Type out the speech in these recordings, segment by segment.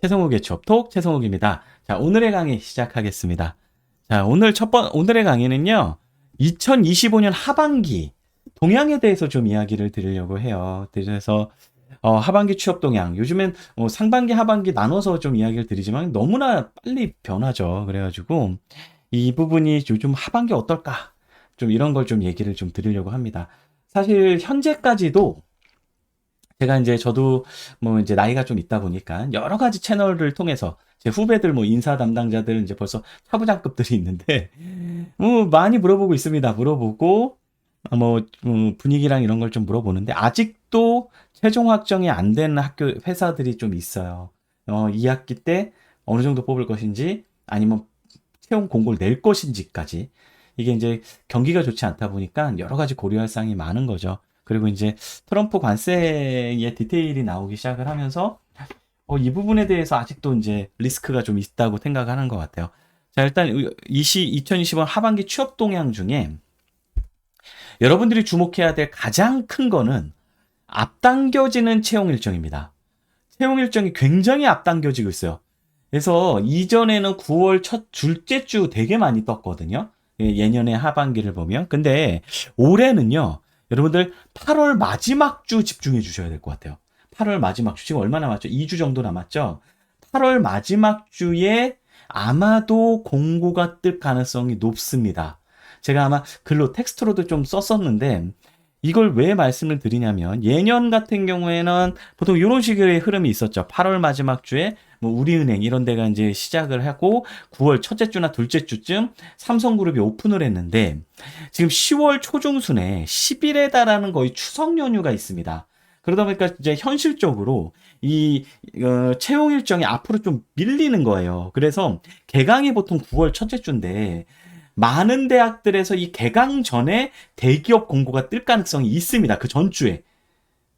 최성욱의 취업톡 최성욱입니다. 자, 오늘의 강의 시작하겠습니다. 자, 오늘의 강의는요. 2025년 하반기 동향에 대해서 좀 이야기를 드리려고 해요. 그래서 하반기 취업 동향. 요즘엔 상반기, 하반기 나눠서 좀 이야기를 드리지만 너무나 빨리 변하죠. 그래가지고 이 부분이 요즘 하반기 어떨까? 좀 이런 걸 좀 얘기를 좀 드리려고 합니다. 사실 현재까지도 제가 이제 저도 뭐 이제 나이가 좀 있다 보니까 여러 가지 채널을 통해서 제 후배들 뭐 인사 담당자들 이제 벌써 차부장급들이 있는데 뭐 많이 물어보고 있습니다. 물어보고 분위기랑 이런 걸 좀 물어보는데 아직도 최종 확정이 안 된 학교 회사들이 좀 있어요. 2학기 때 어느 정도 뽑을 것인지 아니면 채용 공고를 낼 것인지까지 이게 이제 경기가 좋지 않다 보니까 여러 가지 고려할 사항이 많은 거죠. 그리고 이제 트럼프 관세의 디테일이 나오기 시작을 하면서 이 부분에 대해서 아직도 이제 리스크가 좀 있다고 생각하는 것 같아요. 자, 일단 2025년 하반기 취업 동향 중에 여러분들이 주목해야 될 가장 큰 거는 앞당겨지는 채용 일정입니다. 채용 일정이 굉장히 앞당겨지고 있어요. 그래서 이전에는 9월 첫 둘째 주 되게 많이 떴거든요. 예년의 하반기를 보면. 근데 올해는요. 여러분들 8월 마지막 주 집중해 주셔야 될 것 같아요. 8월 마지막 주. 지금 얼마 남았죠? 2주 정도 남았죠? 8월 마지막 주에 아마도 공고가 뜰 가능성이 높습니다. 제가 아마 글로 텍스트로도 좀 썼었는데 이걸 왜 말씀을 드리냐면 예년 같은 경우에는 보통 이런 식의 흐름이 있었죠. 8월 마지막 주에 뭐 우리은행 이런 데가 이제 시작을 하고 9월 첫째 주나 둘째 주쯤 삼성그룹이 오픈을 했는데 지금 10월 초중순에 10일에 달하는 거의 추석 연휴가 있습니다. 그러다 보니까 이제 현실적으로 이 채용 일정이 앞으로 좀 밀리는 거예요. 그래서 개강이 보통 9월 첫째 주인데 많은 대학들에서 이 개강 전에 대기업 공고가 뜰 가능성이 있습니다. 그 전주에.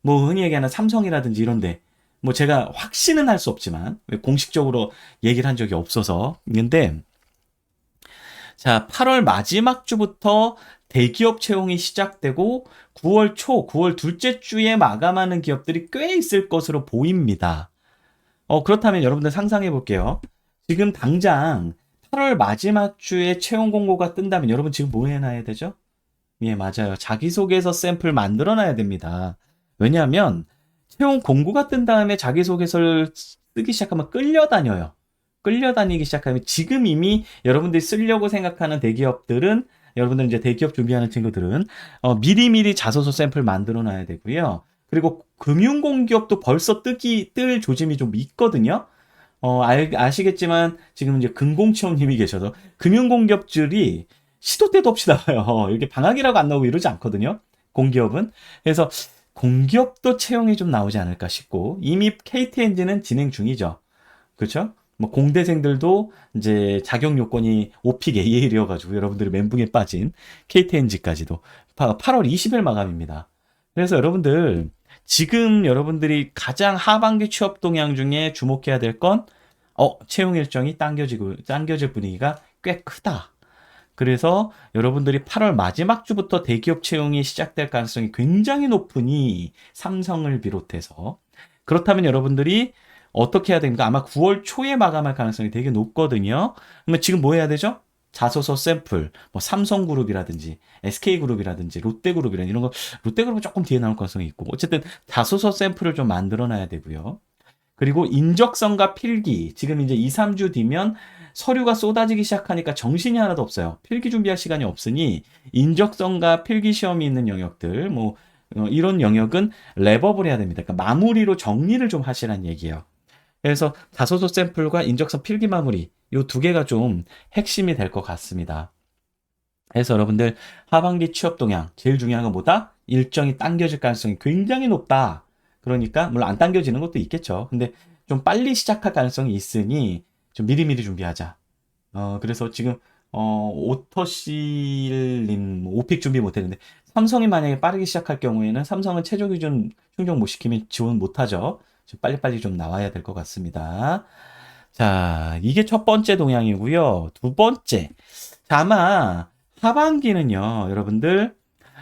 뭐 흔히 얘기하는 삼성이라든지 이런데. 뭐 제가 확신은 할 수 없지만 공식적으로 얘기를 한 적이 없어서. 근데 자, 8월 마지막 주부터 대기업 채용이 시작되고 9월 초, 9월 둘째 주에 마감하는 기업들이 꽤 있을 것으로 보입니다. 그렇다면 여러분들 상상해 볼게요. 지금 당장 8월 마지막 주에 채용 공고가 뜬다면 여러분 지금 뭐 해놔야 되죠? 예, 맞아요. 자기소개서 샘플 만들어 놔야 됩니다. 왜냐하면 채용 공고가 뜬 다음에 자기소개서를 쓰기 시작하면 끌려다녀요. 끌려다니기 시작하면 지금 이미 여러분들이 쓰려고 생각하는 대기업들은 여러분들 이제 대기업 준비하는 친구들은 미리미리 자소서 샘플 만들어 놔야 되고요. 그리고 금융공기업도 벌써 뜰 조짐이 좀 있거든요. 아시겠지만 지금 이제 금공치원님이 계셔서 금융공기업들이 시도 때도 없이 나와요. 이렇게 방학이라고 안 나오고 이러지 않거든요. 공기업은. 그래서 공기업도 채용이 좀 나오지 않을까 싶고 이미 KTNG는 진행 중이죠. 그렇죠? 뭐 공대생들도 이제 자격 요건이 오픽 AA이어가지고 여러분들이 멘붕에 빠진 KTNG까지도 8월 20일 마감입니다. 그래서 여러분들 지금 여러분들이 가장 하반기 취업 동향 중에 주목해야 될 건 채용 일정이 당겨질 분위기가 꽤 크다. 그래서 여러분들이 8월 마지막 주부터 대기업 채용이 시작될 가능성이 굉장히 높으니 삼성을 비롯해서 그렇다면 여러분들이 어떻게 해야 됩니까? 아마 9월 초에 마감할 가능성이 되게 높거든요. 그러면 지금 뭐 해야 되죠? 자소서 샘플, 뭐 삼성그룹이라든지 SK그룹이라든지 롯데그룹이라든지 이런 거 롯데그룹은 조금 뒤에 나올 가능성이 있고 어쨌든 자소서 샘플을 좀 만들어 놔야 되고요. 그리고 인적성과 필기 지금 이제 2, 3주 뒤면 서류가 쏟아지기 시작하니까 정신이 하나도 없어요. 필기 준비할 시간이 없으니 인적성과 필기 시험이 있는 영역들 이런 영역은 랩업을 해야 됩니다. 그러니까 마무리로 정리를 좀 하시라는 얘기예요. 그래서 자소서 샘플과 인적성 필기 마무리 이 두 개가 좀 핵심이 될 것 같습니다. 그래서 여러분들 하반기 취업 동향 제일 중요한 건 뭐다? 일정이 당겨질 가능성이 굉장히 높다. 그러니까 물론 안 당겨지는 것도 있겠죠. 근데 좀 빨리 시작할 가능성이 있으니 좀 미리미리 준비하자. 그래서 지금 오터실님 오픽 준비 못했는데 삼성이 만약에 빠르게 시작할 경우에는 삼성은 최저 기준 충족 못 시키면 지원 못하죠. 빨리빨리 좀 나와야 될 것 같습니다. 자, 이게 첫 번째 동향이고요. 두 번째. 자, 아마 하반기는요, 여러분들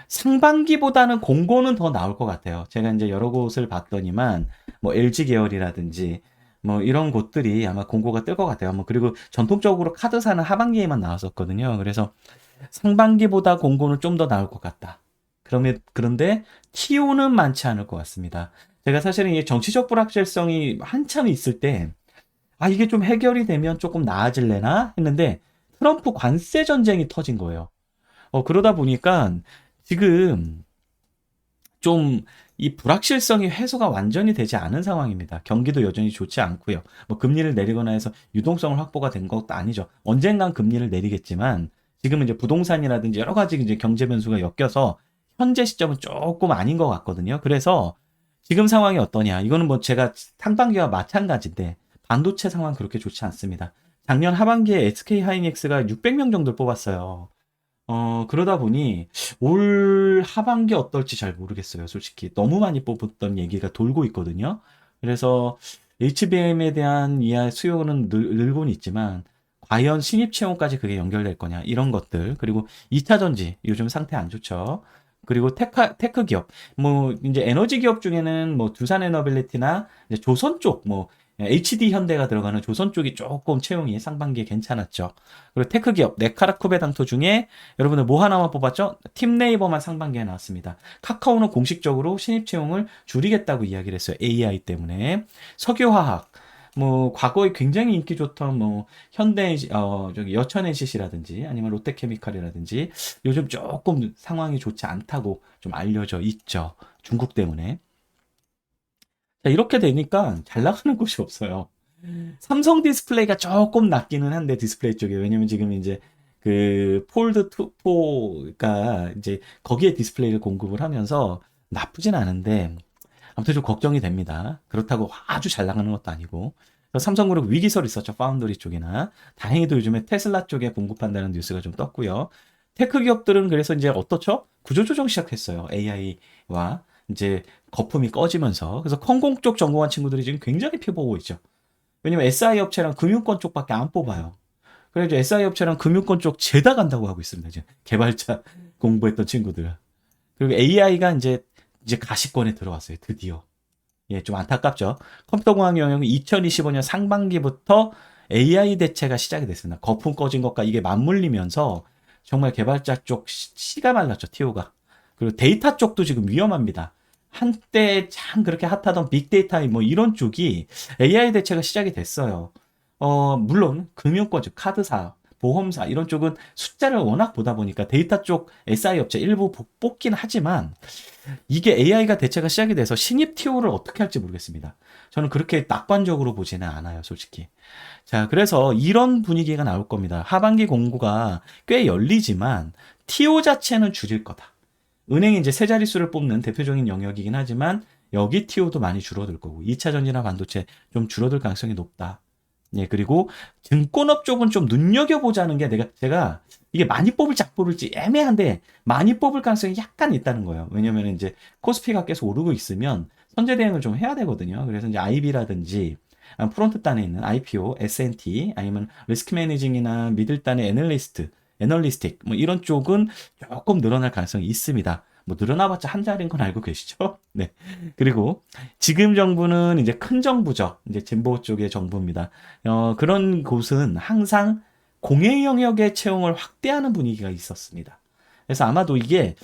상반기보다는 공고는 더 나올 것 같아요. 제가 이제 여러 곳을 봤더니만 뭐 LG 계열이라든지 뭐 이런 곳들이 아마 공고가 뜰 것 같아요. 뭐 그리고 전통적으로 카드사는 하반기에만 나왔었거든요. 그래서 상반기보다 공고는 좀 더 나올 것 같다. 그런데 TO는 많지 않을 것 같습니다. 제가 사실은 이 정치적 불확실성이 한참 있을 때, 아, 이게 좀 해결이 되면 조금 나아질래나 했는데, 트럼프 관세 전쟁이 터진 거예요. 그러다 보니까 지금 좀 이 불확실성이 해소가 완전히 되지 않은 상황입니다. 경기도 여전히 좋지 않고요. 뭐 금리를 내리거나 해서 유동성을 확보가 된 것도 아니죠. 언젠간 금리를 내리겠지만 지금은 이제 부동산이라든지 여러 가지 이제 경제 변수가 엮여서 현재 시점은 조금 아닌 것 같거든요. 그래서 지금 상황이 어떠냐? 이거는 뭐 제가 상반기와 마찬가지인데 반도체 상황 그렇게 좋지 않습니다. 작년 하반기에 SK 하이닉스가 600명 정도를 뽑았어요. 그러다 보니 올 하반기 어떨지 잘 모르겠어요. 솔직히 너무 많이 뽑았던 얘기가 돌고 있거든요. 그래서 HBM에 대한 이하 수요는 늘고는 있지만 과연 신입 채용까지 그게 연결될 거냐 이런 것들 그리고 2차 전지 요즘 상태 안 좋죠. 그리고 테크 기업 뭐 이제 에너지 기업 중에는 뭐 두산 에너빌리티나 이제 조선 쪽뭐 HD 현대가 들어가는 조선 쪽이 조금 채용이 상반기에 괜찮았죠. 그리고 테크 기업 네카라쿠베 당토 중에 여러분들 뭐 하나만 뽑았죠? 팀네이버만 상반기에 나왔습니다. 카카오는 공식적으로 신입 채용을 줄이겠다고 이야기를 했어요. AI 때문에. 석유화학 뭐 과거에 굉장히 인기 좋던 뭐 현대 저기 여천 NCC라든지 아니면 롯데케미칼이라든지 요즘 조금 상황이 좋지 않다고 좀 알려져 있죠. 중국 때문에. 자, 이렇게 되니까 잘 나가는 곳이 없어요. 삼성 디스플레이가 조금 낫기는 한데 디스플레이 쪽에 왜냐면 지금 이제 그 폴드 4가 이제 거기에 디스플레이를 공급을 하면서 나쁘진 않은데 아무튼 좀 걱정이 됩니다. 그렇다고 아주 잘 나가는 것도 아니고 삼성그룹 위기설 있었죠. 파운드리 쪽이나 다행히도 요즘에 테슬라 쪽에 공급한다는 뉴스가 좀 떴고요. 테크 기업들은 그래서 이제 어떻죠? 구조조정 시작했어요. AI와 이제 거품이 꺼지면서 그래서 컨공 쪽 전공한 친구들이 지금 굉장히 피보고 있죠. 왜냐면 SI 업체랑 금융권 쪽밖에 안 뽑아요. 그래서 SI 업체랑 금융권 쪽 죄다 간다고 하고 있습니다. 지금 개발자 공부했던 친구들. 그리고 AI가 이제 가시권에 들어왔어요. 드디어. 예, 좀 안타깝죠. 컴퓨터공학 영역은 2025년 상반기부터 AI 대체가 시작이 됐습니다. 거품 꺼진 것과 이게 맞물리면서 정말 개발자 쪽 씨가 말랐죠. TO가. 그리고 데이터 쪽도 지금 위험합니다. 한때 참 그렇게 핫하던 빅데이터 뭐 이런 쪽이 AI 대체가 시작이 됐어요. 물론 금융권, 즉 카드사, 보험사 이런 쪽은 숫자를 워낙 보다 보니까 데이터 쪽 SI 업체 일부 뽑긴 하지만 이게 AI가 대체가 시작이 돼서 신입 TO를 어떻게 할지 모르겠습니다. 저는 그렇게 낙관적으로 보지는 않아요, 솔직히. 자, 그래서 이런 분위기가 나올 겁니다. 하반기 공고가 꽤 열리지만 TO 자체는 줄일 거다. 은행이 이제 세 자릿수를 뽑는 대표적인 영역이긴 하지만 여기 TO도 많이 줄어들 거고 2차 전지나 반도체 좀 줄어들 가능성이 높다. 예, 그리고 증권업 쪽은 좀 눈여겨보자는 게 제가 이게 많이 뽑을지 안 뽑을지 애매한데 많이 뽑을 가능성이 약간 있다는 거예요. 왜냐면 이제 코스피가 계속 오르고 있으면 선제 대응을 좀 해야 되거든요. 그래서 이제 IB라든지 프론트 단에 있는 IPO, S&T 아니면 리스크 매니징이나 미들 단의 애널리스틱 뭐 이런 쪽은 조금 늘어날 가능성이 있습니다. 뭐 늘어나봤자 한 자리인 건 알고 계시죠? 네. 그리고 지금 정부는 이제 큰 정부죠. 이제 진보 쪽의 정부입니다. 그런 곳은 항상 공해 영역의 채용을 확대하는 분위기가 있었습니다. 그래서 아마도 이게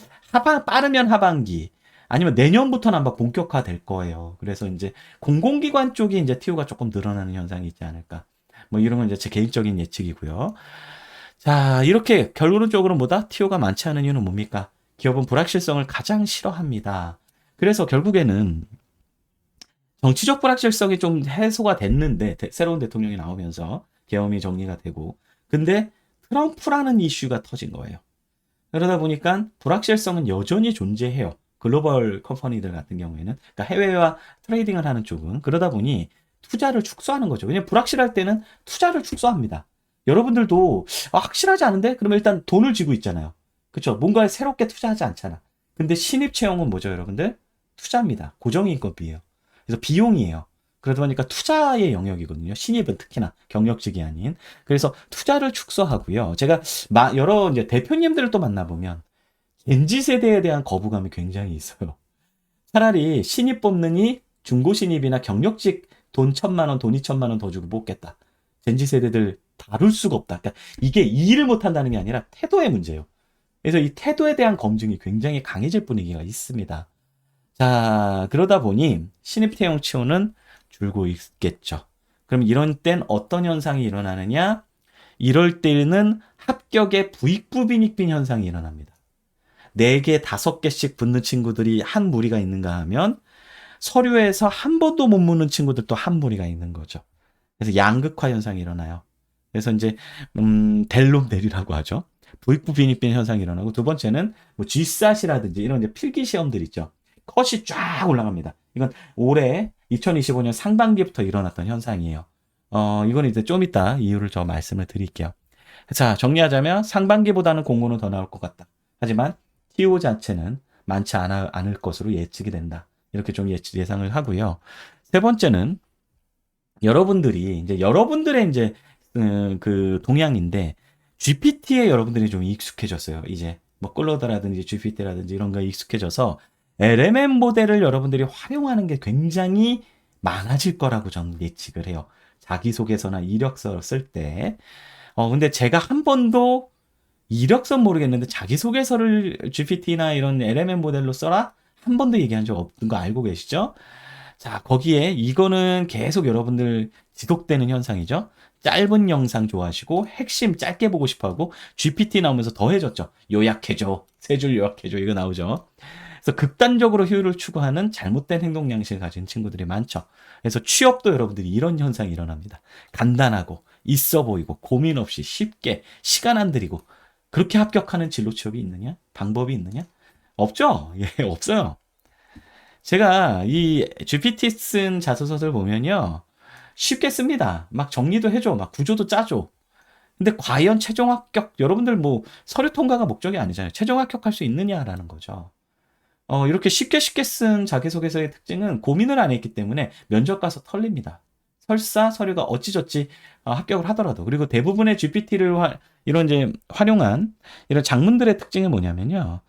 빠르면 하반기 아니면 내년부터는 아마 본격화될 거예요. 그래서 이제 공공기관 쪽이 이제 TO가 조금 늘어나는 현상이 있지 않을까. 뭐 이런 건 이제 제 개인적인 예측이고요. 자, 이렇게 결론적으로 뭐다? TO가 많지 않은 이유는 뭡니까? 기업은 불확실성을 가장 싫어합니다. 그래서 결국에는 정치적 불확실성이 좀 해소가 됐는데 새로운 대통령이 나오면서 계엄이 정리가 되고 근데 트럼프라는 이슈가 터진 거예요. 그러다 보니까 불확실성은 여전히 존재해요. 글로벌 컴퍼니들 같은 경우에는 그러니까 해외와 트레이딩을 하는 쪽은 그러다 보니 투자를 축소하는 거죠. 왜냐면 불확실할 때는 투자를 축소합니다. 여러분들도 확실하지 않은데 그러면 일단 돈을 쥐고 있잖아요. 그렇죠? 뭔가에 새롭게 투자하지 않잖아. 근데 신입 채용은 뭐죠, 여러분들? 투자입니다. 고정인건비예요. 그래서 비용이에요. 그러다 보니까 투자의 영역이거든요. 신입은 특히나 경력직이 아닌. 그래서 투자를 축소하고요. 제가 여러 이제 대표님들을 또 만나보면 MZ 세대에 대한 거부감이 굉장히 있어요. 차라리 신입 뽑느니 중고 신입이나 경력직 돈 1,000만 원, 돈 2,000만 원 더 주고 뽑겠다. 젠지 세대들 다룰 수가 없다. 그러니까 이게 일을 못한다는 게 아니라 태도의 문제예요. 그래서 이 태도에 대한 검증이 굉장히 강해질 분위기가 있습니다. 자, 그러다 보니 신입 채용 치호는 줄고 있겠죠. 그럼 이런 땐 어떤 현상이 일어나느냐? 이럴 때는 합격의 부익부빈익빈 현상이 일어납니다. 4개, 5개씩 붙는 친구들이 한 무리가 있는가 하면 서류에서 한 번도 못 묻는 친구들도 한 무리가 있는 거죠. 그래서 양극화 현상이 일어나요. 그래서 이제 델롬 대리라고 하죠. 부익부빈익빈 현상이 일어나고, 두 번째는 뭐 G샷이라든지 이런 이제 필기 시험들 있죠. 컷이 쫙 올라갑니다. 이건 올해 2025년 상반기부터 일어났던 현상이에요. 이건 이제 좀 이따 이유를 저 말씀을 드릴게요. 자, 정리하자면 상반기보다는 공고는 더 나올 것 같다. 하지만 TO 자체는 많지 않을 것으로 예측이 된다. 이렇게 좀 예상을 하고요. 세 번째는 여러분들의 이제 그 동향인데, GPT에 여러분들이 좀 익숙해졌어요. 이제 뭐 클로드라든지 GPT라든지 이런 거에 익숙해져서 LMM 모델을 여러분들이 활용하는 게 굉장히 많아질 거라고 저는 예측을 해요. 자기소개서나 이력서 쓸 때. 근데 제가 한 번도 이력서는 모르겠는데 자기소개서를 GPT나 이런 LMM 모델로 써라? 한 번도 얘기한 적 없는 거 알고 계시죠? 자, 거기에 이거는 계속 여러분들 지속되는 현상이죠. 짧은 영상 좋아하시고 핵심 짧게 보고 싶어하고 GPT 나오면서 더해졌죠. 요약해줘. 3줄 요약해줘. 이거 나오죠. 그래서 극단적으로 효율을 추구하는 잘못된 행동 양식을 가진 친구들이 많죠. 그래서 취업도 여러분들이 이런 현상이 일어납니다. 간단하고 있어 보이고 고민 없이 쉽게 시간 안 들이고 그렇게 합격하는 진로 취업이 있느냐? 방법이 있느냐? 없죠. 예, 없어요. 제가 이 GPT 쓴 자소서를 보면요. 쉽게 씁니다. 막 정리도 해줘. 막 구조도 짜줘. 근데 과연 최종 합격, 여러분들 뭐 서류 통과가 목적이 아니잖아요. 최종 합격할 수 있느냐라는 거죠. 이렇게 쉽게 쓴 자기소개서의 특징은 고민을 안 했기 때문에 면접 가서 털립니다. 설사 서류가 어찌저찌 합격을 하더라도. 그리고 대부분의 GPT를 이런 이제 활용한 이런 장문들의 특징이 뭐냐면요.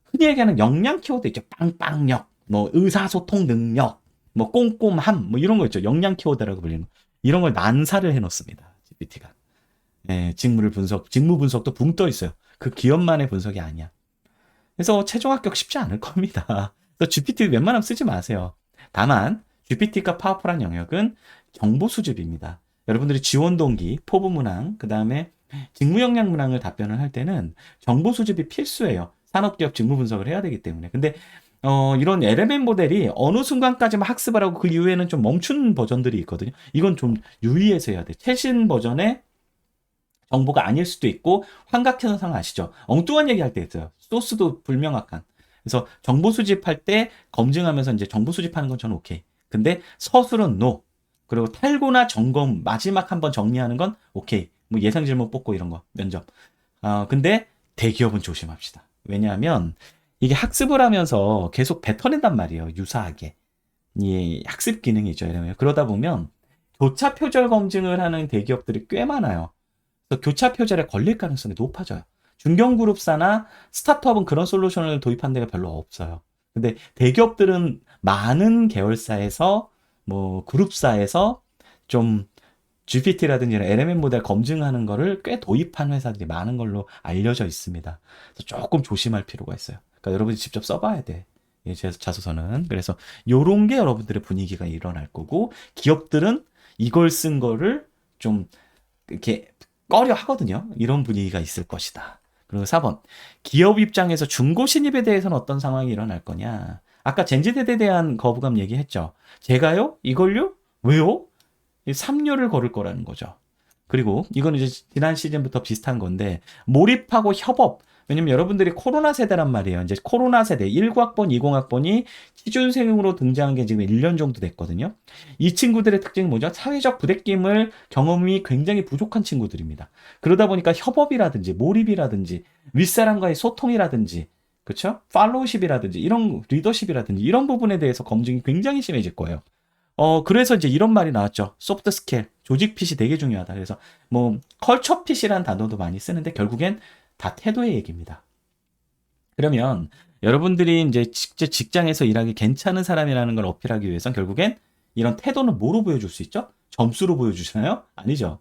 흔히 얘기하는 역량 키워드 있죠. 빵빵력, 뭐 의사소통 능력, 뭐 꼼꼼함, 뭐 이런 거 있죠. 역량 키워드라고 불리는 이런 걸 난사를 해놓습니다. GPT가. 예, 직무 분석도 붕 떠 있어요. 그 기업만의 분석이 아니야. 그래서 최종 합격 쉽지 않을 겁니다. 그래서 GPT 웬만하면 쓰지 마세요. 다만 GPT가 파워풀한 영역은 정보 수집입니다. 여러분들이 지원 동기, 포부 문항, 그 다음에 직무 역량 문항을 답변을 할 때는 정보 수집이 필수예요. 산업기업 직무 분석을 해야 되기 때문에. 근데 이런 LMM 모델이 어느 순간까지만 학습을 하고 그 이후에는 좀 멈춘 버전들이 있거든요. 이건 좀 유의해서 해야 돼. 최신 버전의 정보가 아닐 수도 있고 환각현상 아시죠? 엉뚱한 얘기할 때 있어요. 소스도 불명확한. 그래서 정보 수집할 때 검증하면서 이제 정보 수집하는 건 저는 오케이. 근데 서술은 노. 그리고 탈고나 점검 마지막 한번 정리하는 건 오케이. 뭐 예상 질문 뽑고 이런 거 면접. 근데 대기업은 조심합시다. 왜냐하면 이게 학습을 하면서 계속 뱉어낸단 말이에요. 유사하게. 이 학습 기능이죠. 이러면 그러다 보면 교차 표절 검증을 하는 대기업들이 꽤 많아요. 그래서 교차 표절에 걸릴 가능성이 높아져요. 중견그룹사나 스타트업은 그런 솔루션을 도입한 데가 별로 없어요. 근데 대기업들은 많은 계열사에서 뭐 그룹사에서 좀 GPT라든지 LMM 모델 검증하는 거를 꽤 도입한 회사들이 많은 걸로 알려져 있습니다. 그래서 조금 조심할 필요가 있어요. 그러니까 여러분이 직접 써봐야 돼. 제 자소서는. 그래서 요런 게 여러분들의 분위기가 일어날 거고, 기업들은 이걸 쓴 거를 좀 이렇게 꺼려 하거든요. 이런 분위기가 있을 것이다. 그리고 4번. 기업 입장에서 중고 신입에 대해서는 어떤 상황이 일어날 거냐. 아까 젠지세대에 대한 거부감 얘기했죠. 제가요? 이걸요? 왜요? 3류를 걸을 거라는 거죠. 그리고 이건 이제 지난 시즌부터 비슷한 건데, 몰입하고 협업. 왜냐면 여러분들이 코로나 세대란 말이에요. 이제 코로나 세대 19학번, 20학번이 취준생으로 등장한 게 지금 1년 정도 됐거든요. 이 친구들의 특징이 뭐죠? 사회적 부대낌을 경험이 굉장히 부족한 친구들입니다. 그러다 보니까 협업이라든지 몰입이라든지 윗사람과의 소통이라든지 그렇죠? 팔로우십이라든지 이런 리더십이라든지 이런 부분에 대해서 검증이 굉장히 심해질 거예요. 그래서 이제 이런 말이 나왔죠. 소프트 스킬, 조직 핏이 되게 중요하다. 그래서 뭐 컬처 핏이라는 단어도 많이 쓰는데 결국엔 다 태도의 얘기입니다. 그러면 여러분들이 이제 직장에서 일하기 괜찮은 사람이라는 걸 어필하기 위해선 결국엔 이런 태도는 뭐로 보여줄 수 있죠? 점수로 보여주잖아요? 아니죠.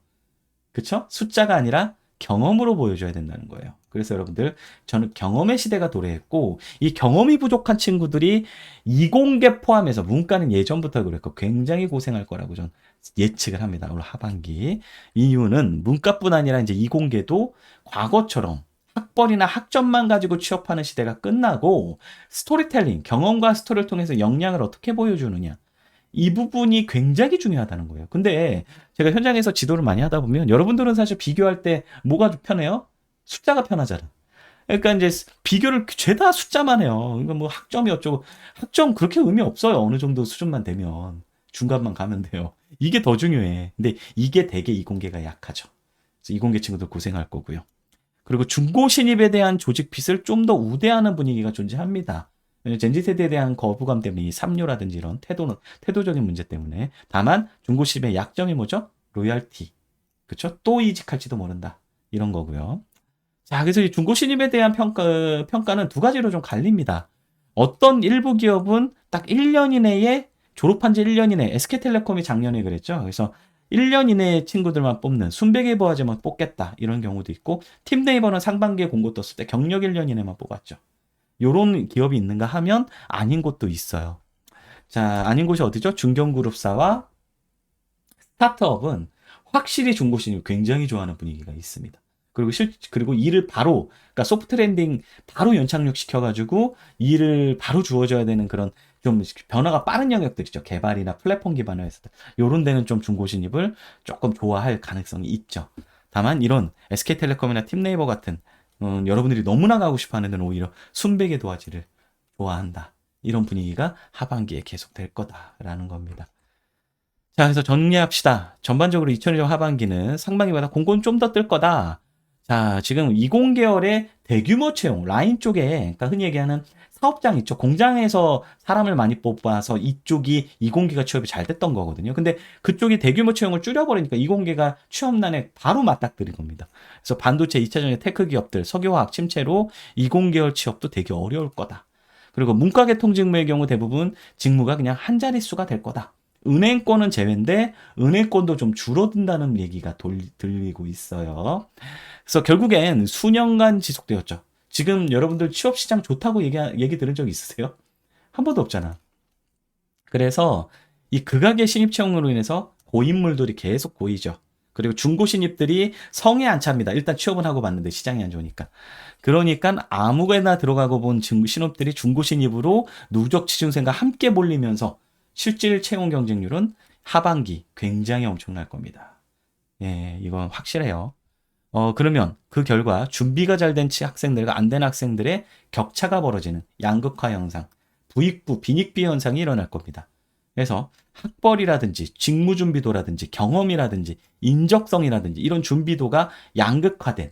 그쵸? 숫자가 아니라 경험으로 보여줘야 된다는 거예요. 그래서 여러분들, 저는 경험의 시대가 도래했고, 이 경험이 부족한 친구들이 이공계 포함해서 문과는 예전부터 그랬고 굉장히 고생할 거라고 저는 예측을 합니다. 올 하반기. 이유는 문과뿐 아니라 이제 이공계도 과거처럼 학벌이나 학점만 가지고 취업하는 시대가 끝나고 스토리텔링, 경험과 스토리를 통해서 역량을 어떻게 보여주느냐. 이 부분이 굉장히 중요하다는 거예요. 근데 제가 현장에서 지도를 많이 하다 보면 여러분들은 사실 비교할 때 뭐가 편해요? 숫자가 편하잖아. 그러니까 이제 비교를 죄다 숫자만 해요. 그러니까 뭐 학점이 어쩌고 학점 그렇게 의미 없어요. 어느 정도 수준만 되면 중간만 가면 돼요. 이게 더 중요해. 근데 이게 되게 이공계가 약하죠. 그래서 이공계 친구들 고생할 거고요. 그리고 중고 신입에 대한 조직 핏을 좀 더 우대하는 분위기가 존재합니다. 젠지 세대에 대한 거부감 때문에 이 삼류라든지 이런 태도적인 문제 때문에. 다만 중고 신입의 약점이 뭐죠? 로열티. 그쵸? 또 이직할지도 모른다. 이런 거고요. 자, 그래서 이 중고 신입에 대한 평가는 두 가지로 좀 갈립니다. 어떤 일부 기업은 딱 1년 이내에 졸업한 지 1년 이내, SK텔레콤이 작년에 그랬죠. 그래서 1년 이내의 친구들만 뽑는 순백의 부하제만 뽑겠다. 이런 경우도 있고, 팀네이버는 상반기에 공고 떴을 때 경력 1년 이내만 뽑았죠. 요런 기업이 있는가 하면 아닌 곳도 있어요. 자, 아닌 곳이 어디죠? 중견그룹사와 스타트업은 확실히 중고 신입 굉장히 좋아하는 분위기가 있습니다. 그리고 일을 바로, 그러니까 소프트 랜딩 바로 연착륙 시켜가지고 일을 바로 주어져야 되는 그런 좀 변화가 빠른 영역들이죠. 개발이나 플랫폼 기반을 했을 때. 요런 데는 좀 중고 신입을 조금 좋아할 가능성이 있죠. 다만 이런 SK텔레콤이나 팀네이버 같은 여러분들이 너무나 가고 싶어 하는 데는 오히려 순백의 도화지를 좋아한다. 이런 분위기가 하반기에 계속될 거다라는 겁니다. 자, 그래서 정리합시다. 전반적으로 2020년 하반기는 상반기보다 공고는 좀 더 뜰 거다. 자, 지금 20계열의 대규모 채용, 라인 쪽에, 그러니까 흔히 얘기하는 사업장 있죠. 공장에서 사람을 많이 뽑아서 이쪽이 20계가 취업이 잘 됐던 거거든요. 근데 그쪽이 대규모 채용을 줄여버리니까 20계가 취업난에 바로 맞닥뜨린 겁니다. 그래서 반도체 2차전지 테크 기업들, 석유화학 침체로 20계열 취업도 되게 어려울 거다. 그리고 문과계통 직무의 경우 대부분 직무가 그냥 한 자릿수가 될 거다. 은행권은 제외인데 은행권도 좀 줄어든다는 얘기가 들리고 있어요. 그래서 결국엔 수년간 지속되었죠. 지금 여러분들 취업시장 좋다고 얘기 들은 적 있으세요? 한 번도 없잖아. 그래서 이 극악의 신입 채용으로 인해서 고인물들이 계속 보이죠. 그리고 중고 신입들이 성에 안 찹니다. 일단 취업은 하고 봤는데 시장이 안 좋으니까. 그러니까 아무거나 들어가고 본 신입들이 중고 신입으로 누적 취준생과 함께 몰리면서 실질 채용 경쟁률은 하반기 굉장히 엄청날 겁니다. 예, 이건 확실해요. 그러면 그 결과 준비가 잘 된 학생들과 안 된 학생들의 격차가 벌어지는 양극화 현상, 부익부, 빈익비 현상이 일어날 겁니다. 그래서 학벌이라든지 직무준비도라든지 경험이라든지 인적성이라든지 이런 준비도가 양극화된,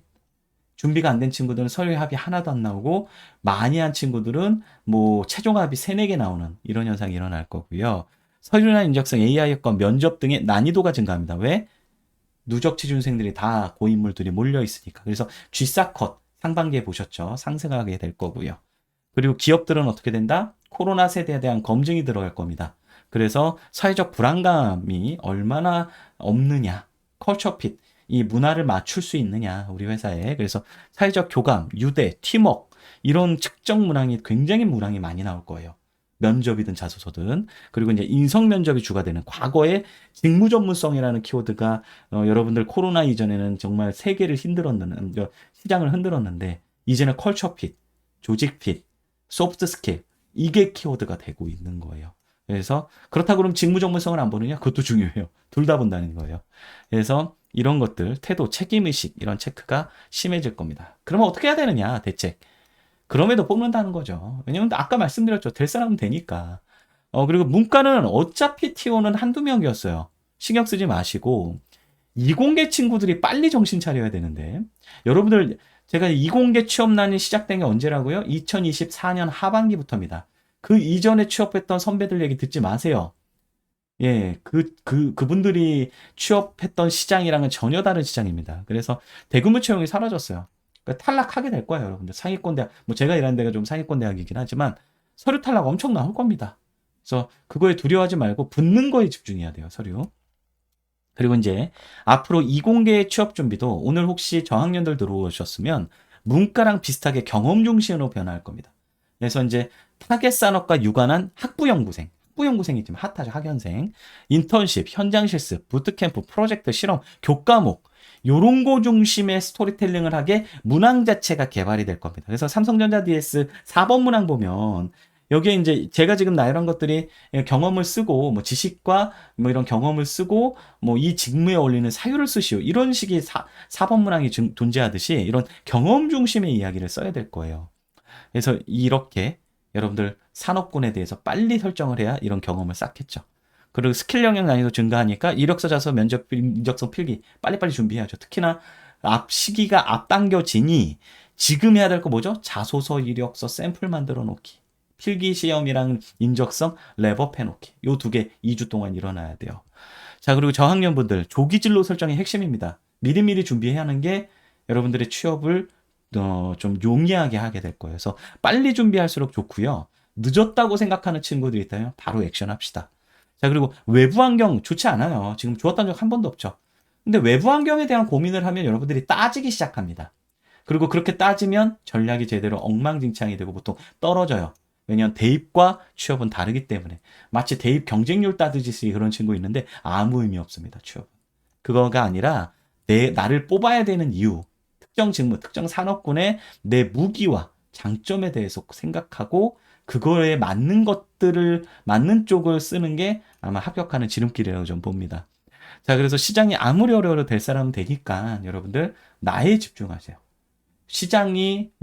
준비가 안 된 친구들은 서류 합이 하나도 안 나오고 많이 한 친구들은 뭐 최종 합이 3, 4개 나오는 이런 현상이 일어날 거고요. 서류나 인적성, AI여건, 면접 등의 난이도가 증가합니다. 왜? 누적 취준생들이 다 고인물들이 몰려 있으니까. 그래서 G사컷 상반기에 보셨죠? 상승하게 될 거고요. 그리고 기업들은 어떻게 된다? 코로나 세대에 대한 검증이 들어갈 겁니다. 그래서 사회적 불안감이 얼마나 없느냐, 컬처 핏, 이 문화를 맞출 수 있느냐, 우리 회사에. 그래서 사회적 교감, 유대, 팀워크, 이런 측정 문항이 많이 나올 거예요. 면접이든 자소서든. 그리고 이제 인성 면접이 주가 되는 과거의 직무 전문성이라는 키워드가 여러분들 코로나 이전에는 정말 세계를 시장을 흔들었는데 이제는 컬처 핏, 조직 핏, 소프트 스킬 이게 키워드가 되고 있는 거예요. 그래서 그렇다고 그럼 직무 전문성을 안 보느냐? 그것도 중요해요. 둘 다 본다는 거예요. 그래서 이런 것들, 태도, 책임의식 이런 체크가 심해질 겁니다. 그러면 어떻게 해야 되느냐? 대책. 그럼에도 뽑는다는 거죠. 왜냐면 아까 말씀드렸죠. 될 사람은 되니까. 그리고 문과는 어차피 T1은 한두 명이었어요. 신경 쓰지 마시고 20계 친구들이 빨리 정신 차려야 되는데 여러분들 제가 20계 취업난이 시작된 게 언제라고요? 2024년 하반기부터입니다. 그 이전에 취업했던 선배들 얘기 듣지 마세요. 예, 그분들이 취업했던 시장이랑은 전혀 다른 시장입니다. 그래서 대규모 채용이 사라졌어요. 그러니까 탈락하게 될 거예요, 여러분들. 상위권 대학, 뭐 제가 일하는 데가 좀 상위권 대학이긴 하지만 서류 탈락 엄청 나올 겁니다. 그래서 그거에 두려워하지 말고 붙는 거에 집중해야 돼요, 서류. 그리고 이제 앞으로 이공계 취업 준비도 오늘 혹시 저학년들 들어오셨으면 문과랑 비슷하게 경험 중심으로 변화할 겁니다. 그래서 이제 타겟 산업과 유관한 학부연구생이 지금 핫하죠, 학연생, 인턴십, 현장 실습, 부트캠프, 프로젝트, 실험, 교과목, 요런 거 중심의 스토리텔링을 하게 문항 자체가 개발이 될 겁니다. 그래서 삼성전자 DS 4번 문항 보면 여기에 이제 제가 지금 나열한 것들이 경험을 쓰고 뭐 지식과 뭐 이런 경험을 쓰고 뭐 이 직무에 어울리는 사유를 쓰시오, 이런 식의 4번 문항이 존재하듯이 이런 경험 중심의 이야기를 써야 될 거예요. 그래서 이렇게 여러분들 산업군에 대해서 빨리 설정을 해야 이런 경험을 쌓겠죠. 그리고 스킬 영역 난이도 증가하니까 이력서 자서 면접 인적성 필기 빨리빨리 준비해야죠. 특히나 시기가 앞당겨지니 지금 해야 될 거 뭐죠? 자소서, 이력서, 샘플 만들어 놓기. 필기 시험이랑 인적성 랩업 해놓기. 요 두 개 2주 동안 일어나야 돼요. 자, 그리고 저학년분들 조기 진로 설정이 핵심입니다. 미리미리 준비해야 하는 게 여러분들의 취업을 좀 용이하게 하게 될 거예요. 그래서 빨리 준비할수록 좋고요. 늦었다고 생각하는 친구들이 있다면 바로 액션합시다. 자, 그리고 외부 환경 좋지 않아요. 지금 좋았던 적 한 번도 없죠. 근데 외부 환경에 대한 고민을 하면 여러분들이 따지기 시작합니다. 그리고 그렇게 따지면 전략이 제대로 엉망진창이 되고 보통 떨어져요. 왜냐하면 대입과 취업은 다르기 때문에. 마치 대입 경쟁률 따지듯이 그런 친구 있는데 아무 의미 없습니다, 취업은. 그거가 아니라 나를 뽑아야 되는 이유, 특정 직무, 특정 산업군의 내 무기와 장점에 대해서 생각하고 그거에 맞는 것들을, 맞는 쪽을 쓰는 게 아마 합격하는 지름길이라고 좀 봅니다. 자, 그래서 시장이 아무리 어려워도 될 사람은 되니까 여러분들 나에 집중하세요.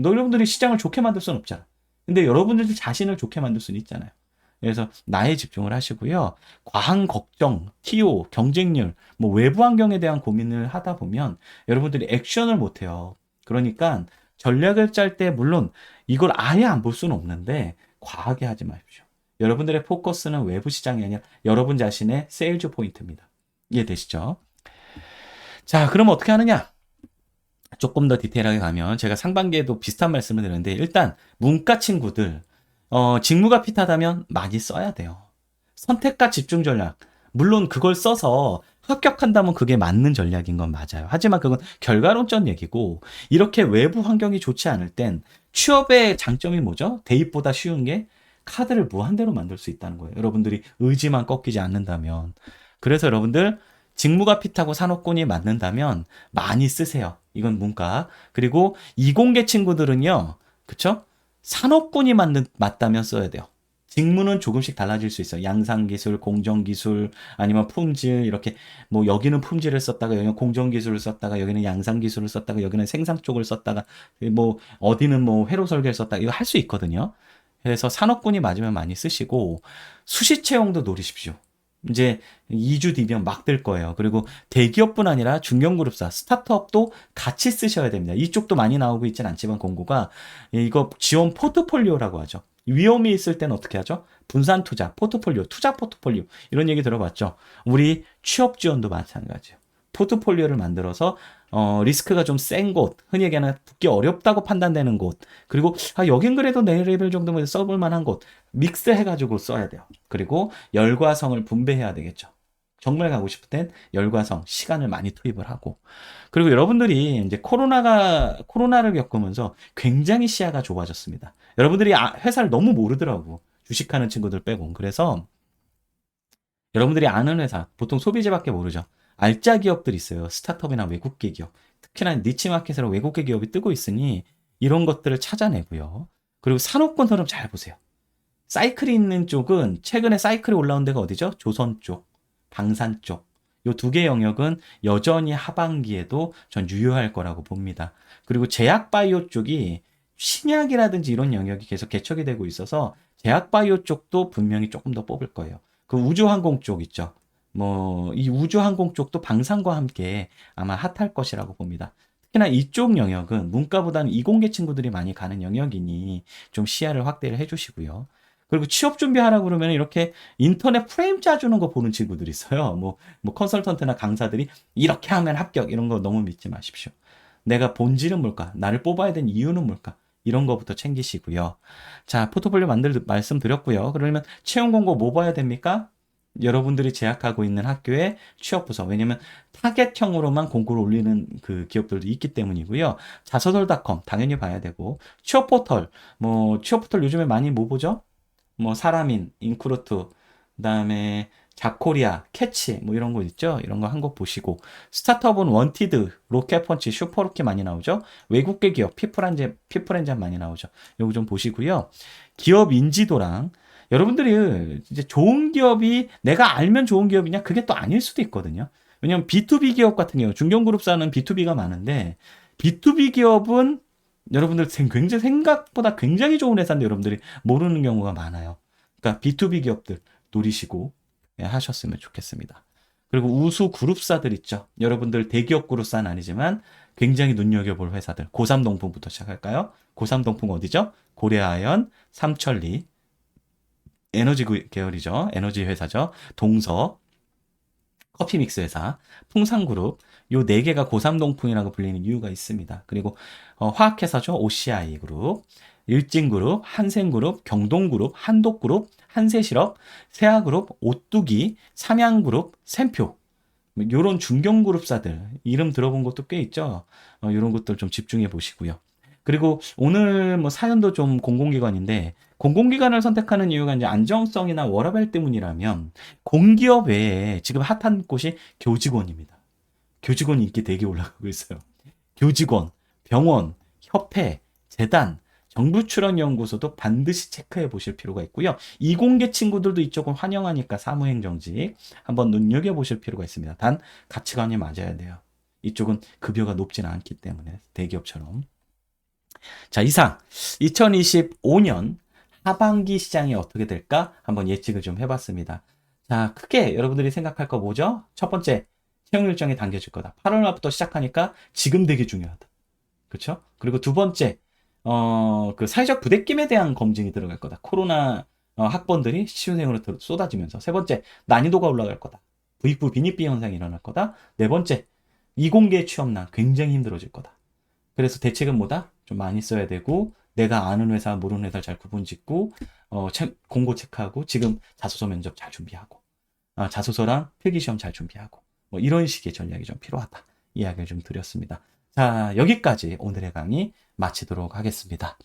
여러분들이 시장을 좋게 만들 수는 없잖아. 근데 여러분들 자신을 좋게 만들 수는 있잖아요. 그래서 나에 집중을 하시고요. 과한 걱정, TO, 경쟁률, 뭐 외부 환경에 대한 고민을 하다 보면 여러분들이 액션을 못 해요. 그러니까 전략을 짤 때 물론 이걸 아예 안 볼 수는 없는데 과하게 하지 마십시오. 여러분들의 포커스는 외부 시장이 아니라 여러분 자신의 세일즈 포인트입니다. 이해되시죠? 자, 그럼 어떻게 하느냐? 조금 더 디테일하게 가면 제가 상반기에도 비슷한 말씀을 드렸는데 일단 문과 친구들 직무가 핏하다면 많이 써야 돼요. 선택과 집중 전략. 물론 그걸 써서 합격한다면 그게 맞는 전략인 건 맞아요. 하지만 그건 결과론적 얘기고 이렇게 외부 환경이 좋지 않을 땐 취업의 장점이 뭐죠? 대입보다 쉬운 게 카드를 무한대로 만들 수 있다는 거예요. 여러분들이 의지만 꺾이지 않는다면. 그래서 여러분들 직무가 핏하고 산업군이 맞는다면 많이 쓰세요. 이건 문과. 그리고 이공계 친구들은요. 그쵸? 산업군이 맞다면 써야 돼요. 직무는 조금씩 달라질 수 있어요. 양산기술, 공정기술, 아니면 품질, 이렇게, 뭐, 여기는 품질을 썼다가, 여기는 공정기술을 썼다가, 여기는 양산기술을 썼다가, 여기는 생산 쪽을 썼다가, 뭐, 어디는 뭐, 회로 설계를 썼다가, 이거 할 수 있거든요. 그래서 산업군이 맞으면 많이 쓰시고, 수시 채용도 노리십시오. 이제 2주 뒤면 막 뜰 거예요. 그리고 대기업뿐 아니라 중견그룹사, 스타트업도 같이 쓰셔야 됩니다. 이쪽도 많이 나오고 있진 않지만 공고가 이거 지원 포트폴리오라고 하죠. 위험이 있을 때는 어떻게 하죠? 분산 투자, 포트폴리오, 투자 포트폴리오 이런 얘기 들어봤죠? 우리 취업 지원도 마찬가지예요. 포트폴리오를 만들어서 리스크가 좀 센 곳, 흔히 얘기하는 붙기 어렵다고 판단되는 곳, 그리고 여긴 그래도 내 레벨 정도면 써볼 만한 곳 믹스 해가지고 써야 돼요. 그리고 열과 성을 분배해야 되겠죠. 정말 가고 싶을 땐 열과 성, 시간을 많이 투입을 하고. 그리고 여러분들이 이제 코로나를 겪으면서 굉장히 시야가 좁아졌습니다. 여러분들이 회사를 너무 모르더라고. 주식하는 친구들 빼고. 그래서 여러분들이 아는 회사, 보통 소비재밖에 모르죠. 알짜 기업들 있어요. 스타트업이나 외국계 기업. 특히나 니치 마켓으로 외국계 기업이 뜨고 있으니 이런 것들을 찾아내고요. 그리고 산업군 흐름 잘 보세요. 사이클이 있는 쪽은 최근에 사이클이 올라온 데가 어디죠? 조선 쪽, 방산 쪽. 요 두 개 영역은 여전히 하반기에도 전 유효할 거라고 봅니다. 그리고 제약바이오 쪽이 신약이라든지 이런 영역이 계속 개척이 되고 있어서 제약바이오 쪽도 분명히 조금 더 뽑을 거예요. 그 우주항공 쪽 있죠. 뭐, 이 우주항공 쪽도 방산과 함께 아마 핫할 것이라고 봅니다. 특히나 이쪽 영역은 문과보다는 이공계 친구들이 많이 가는 영역이니 좀 시야를 확대를 해주시고요. 그리고 취업 준비하라고 그러면 이렇게 인터넷 프레임 짜주는 거 보는 친구들이 있어요. 뭐 컨설턴트나 강사들이 이렇게 하면 합격 이런 거 너무 믿지 마십시오. 내가 본질은 뭘까? 나를 뽑아야 되는 이유는 뭘까? 이런 거부터 챙기시고요. 자, 포트폴리오 말씀드렸고요. 그러면 채용 공고 뭐 봐야 됩니까? 여러분들이 재학하고 있는 학교의 취업부서. 왜냐면 타겟형으로만 공고를 올리는 그 기업들도 있기 때문이고요. 자소설닷컴 당연히 봐야 되고, 취업포털. 뭐 취업포털 요즘에 많이 뭐 보죠? 뭐 사람인, 인크루트, 그다음에 자코리아, 캐치 뭐 이런 거 있죠? 이런 거 한 곡 보시고, 스타트업은 원티드, 로켓펀치, 슈퍼루키 많이 나오죠? 외국계 기업, 피프렌즈 많이 나오죠? 요거 좀 보시고요. 기업 인지도랑, 여러분들이 이제 좋은 기업이 내가 알면 좋은 기업이냐? 그게 또 아닐 수도 있거든요. 왜냐면 B2B 기업 같은 경우, 중견그룹사는 B2B가 많은데, B2B 기업은 여러분들 굉장히 생각보다 굉장히 좋은 회사인데 여러분들이 모르는 경우가 많아요. 그러니까 B2B 기업들 노리시고 하셨으면 좋겠습니다. 그리고 우수 그룹사들 있죠. 여러분들 대기업 그룹사는 아니지만 굉장히 눈여겨볼 회사들. 고삼동풍부터 시작할까요? 고삼동풍 어디죠? 고려아연, 삼천리, 에너지 계열이죠. 에너지 회사죠. 동서, 커피 믹스 회사, 풍산그룹, 요 네 개가 고삼동풍이라고 불리는 이유가 있습니다. 그리고 화학회사죠. OCI 그룹, 일진그룹, 한생그룹, 경동그룹, 한독그룹, 한세실업, 세아그룹, 오뚜기, 삼양그룹, 샘표. 요런 중견그룹사들 이름 들어본 것도 꽤 있죠. 요런 것들 좀 집중해 보시고요. 그리고 오늘 뭐 사연도 좀 공공기관인데, 공공기관을 선택하는 이유가 이제 안정성이나 워라밸 때문이라면, 공기업 외에 지금 핫한 곳이 교직원입니다. 교직원 인기 되게 올라가고 있어요. 교직원, 병원, 협회, 재단, 정부 출원 연구소도 반드시 체크해 보실 필요가 있고요. 이공계 친구들도 이쪽은 환영하니까 사무행정직 한번 눈여겨 보실 필요가 있습니다. 단 가치관이 맞아야 돼요. 이쪽은 급여가 높지는 않기 때문에 대기업처럼. 자, 이상 2025년 하반기 시장이 어떻게 될까 한번 예측을 좀 해봤습니다. 자, 크게 여러분들이 생각할 거 뭐죠? 첫 번째, 채용 일정이 당겨질 거다. 8월 말부터 시작하니까 지금 되게 중요하다. 그렇죠? 그리고 두 번째, 그 사회적 부대낌에 대한 검증이 들어갈 거다. 코로나 학번들이 시중생으로 쏟아지면서. 세 번째, 난이도가 올라갈 거다. 부익부 빈입비 현상이 일어날 거다. 네 번째, 이공계 취업난 굉장히 힘들어질 거다. 그래서 대책은 뭐다? 좀 많이 써야 되고, 내가 아는 회사, 모르는 회사 잘 구분 짓고, 공고 체크하고, 지금 자소서 면접 잘 준비하고, 자소서랑 필기시험 잘 준비하고, 뭐 이런 식의 전략이 좀 필요하다. 이야기를 좀 드렸습니다. 자, 여기까지 오늘의 강의 마치도록 하겠습니다.